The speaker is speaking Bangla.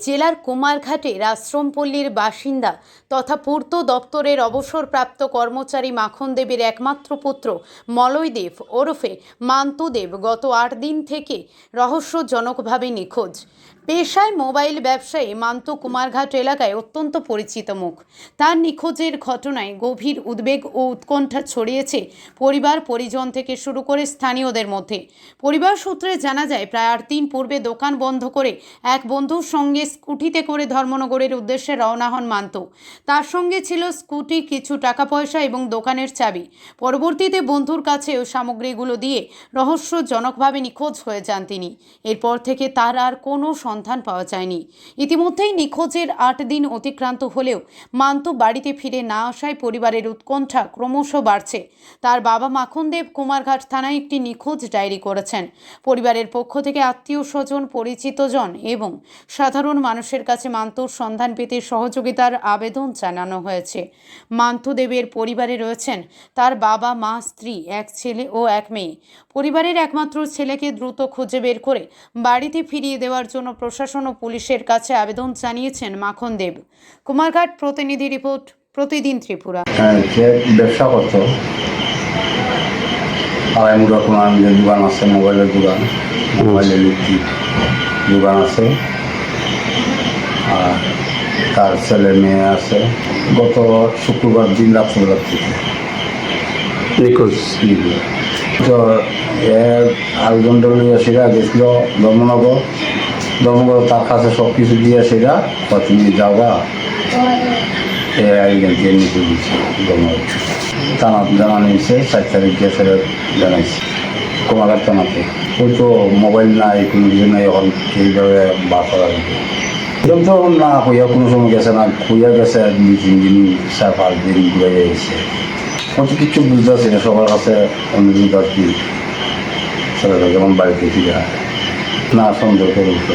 জেলার কুমারঘাটের আশ্রমপল্লীর বাসিন্দা তথা পূর্ত দপ্তরের অবসরপ্রাপ্ত কর্মচারী মাখন দেবের একমাত্র পুত্র মলয় দেব ওরফে মান্তু দেব গত ৮ দিন থেকে রহস্যজনকভাবে নিখোঁজ। পেশায় মোবাইল ব্যবসায়ী মান্তু কুমারঘাট এলাকায় অত্যন্ত পরিচিত মুখ। তার নিখোঁজের ঘটনায় গভীর উদ্বেগ ও উৎকণ্ঠা ছড়িয়েছে পরিবার পরিজন থেকে শুরু করে স্থানীয়দের মধ্যে। পরিবার সূত্রে জানা যায়, প্রায় ৮ দিন পূর্বে দোকান বন্ধ করে এক বন্ধুর সঙ্গে স্কুটিতে করে ধর্মনগরের উদ্দেশ্যে রওনা হন মান্তু। তার সঙ্গে ছিল স্কুটি, কিছু টাকা পয়সা এবং দোকানের চাবি। পরবর্তীতে বন্ধুর কাছে ওই সামগ্রীগুলো দিয়ে রহস্যজনকভাবে নিখোঁজ হয়ে যান তিনি। এরপর থেকে তার আর কোনো সন্ধান পাওয়া যায়নি। ইতিমধ্যেই নিখোঁজের ৮ দিন অতিক্রান্ত হলেও মান্তু বাড়িতে ফিরে না আসায় পরিবারের উৎকণ্ঠা ক্রমশ বাড়ছে। তার বাবা মাখন দেব কুমারঘাট থানায় একটি নিখোঁজ ডায়েরি করেছেন। পরিবারের পক্ষ থেকে আত্মীয় স্বজন, পরিচিতজন এবং সাধারণ মানুষের কাছে মান্তুর সন্ধান পেতে সহযোগিতার আবেদন জানানো হয়েছে। মান্তু দেবের পরিবারে রয়েছেন তার বাবা, মা, স্ত্রী, এক ছেলে ও এক মেয়ে। পরিবারের একমাত্র ছেলেকে দ্রুত খুঁজে বের করে বাড়িতে ফিরিয়ে দেওয়ার জন্য প্রশাসন ও পুলিশের কাছে আবেদন জানিয়েছেন মাখন দেব। কুমারঘাট প্রতিনিধি রিপোর্ট, প্রতিদিন ত্রিপুরা। যে ব্যবসা করতো আড়াইমুড়া কোনার যে দোকান আছে, মোবাইলের দোকান, মোবাইল ইলেকট্রিক দোকান আছে, আর তার ছেলে মেয়ে আছে। গত শুক্রবার দিন রাত্রে নিখোঁজ। তো আরেকজন ডলিয়া সেরা গেছিল ধর্মনগর। তার কাছে সব কিছু দিয়ে সেরা তুমি যাওয়া নিখোঁজ দিচ্ছে। থানা জানা নিয়েছে, 4 তারিখ গিয়ে সেটা জানাইছে কুমারঘাট থানাতে। ওই তো মোবাইল নাই, কোনো কিছু নাই, এখন এইভাবে বার করা যাবে এরকম তো না। হইয়া কোনো সময় গেছে না, হইয়া গেছে 2-3 দিন, 4-5 দিন ঘুরে গেছে। কত কিছু বুঝতে পারছি না, সবার কাছে অনুরোধ আর কি ছেলেটা যেমন বাড়িতে ফিরে না সন্দেহ করে উঠতে